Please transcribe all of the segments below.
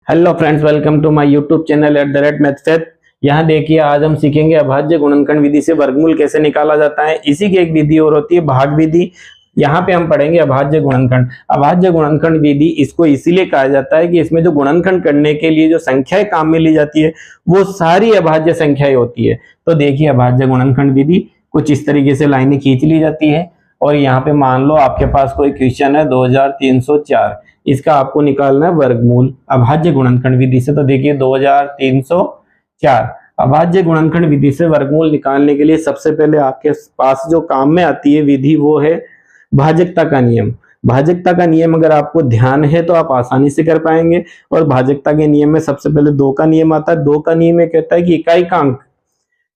Hello friends, welcome to my YouTube channel @Mathfaith. यहाँ देखिए, आज हम सीखेंगे अभाज्य गुणनखंड विधि से वर्गमूल कैसे निकाला जाता है। इसी की एक विधि और होती है भाग विधि। यहाँ पे हम पढ़ेंगे अभाज्य गुणनखंड। अभाज्य गुणनखंड विधि इसको इसीलिए कहा जाता है कि इसमें जो गुणनखंड करने के लिए जो संख्याएं काम में ली जाती है वो सारी अभाज्य संख्याएं होती है। तो देखिए, अभाज्य गुणनखंड विधि कुछ इस तरीके से लाइनें खींच ली जाती है और यहाँ पे मान लो आपके पास कोई क्वेश्चन है 2304, इसका आपको निकालना है वर्गमूल अभाज्य गुणनखंड विधि से। तो देखिए 2304 अभाज्य गुणनखंड विधि से वर्गमूल निकालने के लिए सबसे पहले आपके पास जो काम में आती है विधि वो है भाजकता का नियम। भाजकता का नियम अगर आपको ध्यान है तो आप आसानी से कर पाएंगे। और भाजकता के नियम में सबसे पहले 2 का नियम आता है। 2 का नियम ये कहता है कि इकाई का अंक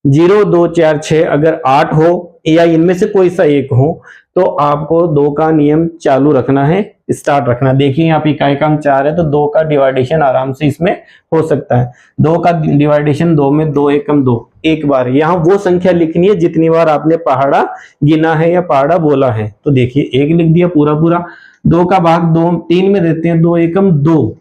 0, 2, 4, 6 अगर 8 हो या इनमें से कोई सा एक हो तो आपको 2 का नियम चालू रखना है, स्टार्ट रखना। देखिए यहाँ पे इकाई का अंक 4 है तो 2 का डिवाइडेशन आराम से इसमें हो सकता है। 2 का डिवाइडेशन 2 में 2 एकम 2, एक बार। यहाँ वो संख्या लिखनी है जितनी बार आपने पहाड़ा गिना है या पहाड़ा बोला है। तो देखिए 1 लिख दिया पूरा पूरा। 2 का भाग 2 3 में देते हैं, 2 एकम 2,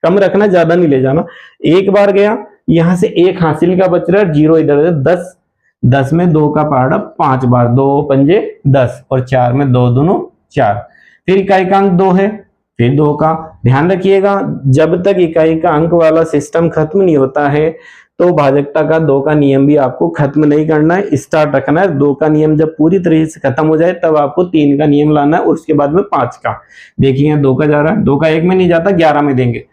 कम रखना, ज्यादा नहीं ले जाना। एक बार गया, यहां से 1 हासिल का बच रहा है, 0 इधर 10, 10 में 2 का पहाड़ा 5 बार, 2 पंजे 10 और 4 में 2 दूनो 4। फिर इकाई का अंक 2 है, फिर 2 का। ध्यान रखिएगा, जब तक इकाई का अंक वाला सिस्टम खत्म नहीं होता है तो भाजकता का 2 का नियम भी आपको खत्म नहीं करना है, स्टार्ट रखना है। 2 का नियम जब पूरी तरह से खत्म हो जाए तब आपको 3 का नियम लाना है और उसके बाद में 5 का। देखिए 2 का जा रहा है, 2 का 1 में नहीं जाता, 11 में देंगे।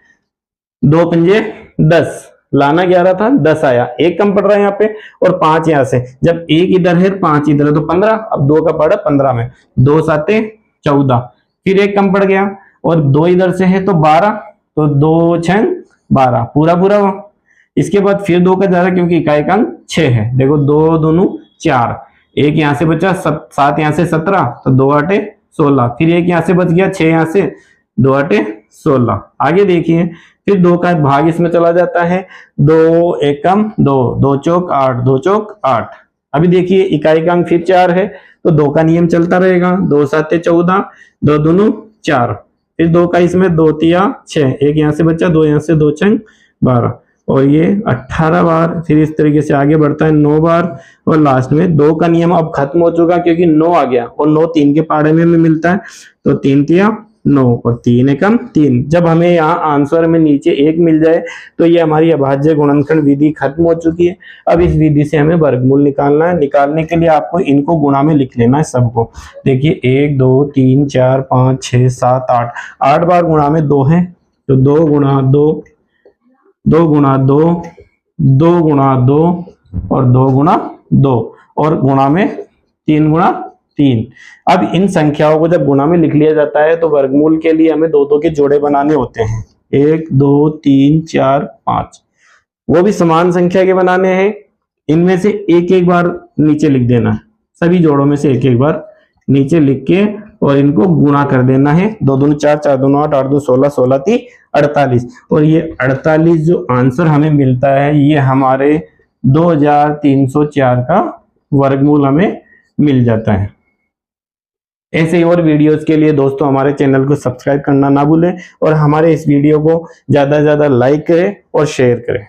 2 पंजे 10, लाना 11 था, 10 आया, 1 कम पड़ रहा है यहाँ पे और 5 यहाँ से। जब 1 इधर है 5 इधर है तो 15, अब 2 का पड़ा 15 में, 2 साते 14, फिर 1 कम पड़ गया और 2 इधर से है तो 12, तो 2 6 12 पूरा पूरा। इसके बाद फिर 2 का जा रहा क्योंकि इकाई का अंक 6 है। देखो 2 दूनू 4, 1 यहाँ से बचा, 7 यहाँ से 17, तो 2 8 16, फिर 1 यहाँ से बच गया, 6 यहाँ से, 2 8 16। आगे देखिए, फिर 2 का भाग इसमें चला जाता है, 2 एकम 2, 2 चौक 8, 2 चौक 8। अभी देखिए इकाई का अंक फिर 4 है तो 2 का नियम चलता रहेगा, 2 साते 14, 2 दूनू 4, फिर 2 का इसमें 2 तिया 6, 1 यहाँ से बचा, 2 यहाँ से, 2 छंग 12 और ये 18 बार। फिर इस तरीके से आगे बढ़ता है 9 बार और लास्ट में 2 का नियम अब खत्म हो चुका क्योंकि 9 आ गया और 9 3 के पहाड़े में मिलता है, तो 3 तिया 9 और 3 एकम 3। जब हमें यहाँ आंसर में नीचे 1 मिल जाए तो ये हमारी अभाज्य गुणनखंड विधि खत्म हो चुकी है। अब इस विधि से हमें वर्गमूल निकालना है। निकालने के लिए आपको इनको गुणा में लिख लेना है सबको। देखिए 1 2 3 4 5 6 7 8, 8 बार गुणा में 2 है तो 2 गुणा 2, 2 गुणा 2, 2 गुणा 2 और 2 गुणा 2 और गुणा में 3 गुणा 3। अब इन संख्याओं को जब गुणा में लिख लिया जाता है तो वर्गमूल के लिए हमें 2 के जोड़े बनाने होते हैं, 1 2 3 4 5, वो भी समान संख्या के बनाने हैं। इनमें से एक एक बार नीचे लिख देना है, सभी जोड़ों में से एक एक बार नीचे लिख के और इनको गुणा कर देना है। 2 दूनी 4, 4 दूनी 8, 8 दूनी 16, 16 × 3 48 और ये 48 जो आंसर हमें मिलता है ये हमारे 2304 का वर्गमूल हमें मिल जाता है। ऐसे ही और वीडियोस के लिए दोस्तों हमारे चैनल को सब्सक्राइब करना ना भूलें और हमारे इस वीडियो को ज्यादा से ज्यादा लाइक करें और शेयर करें।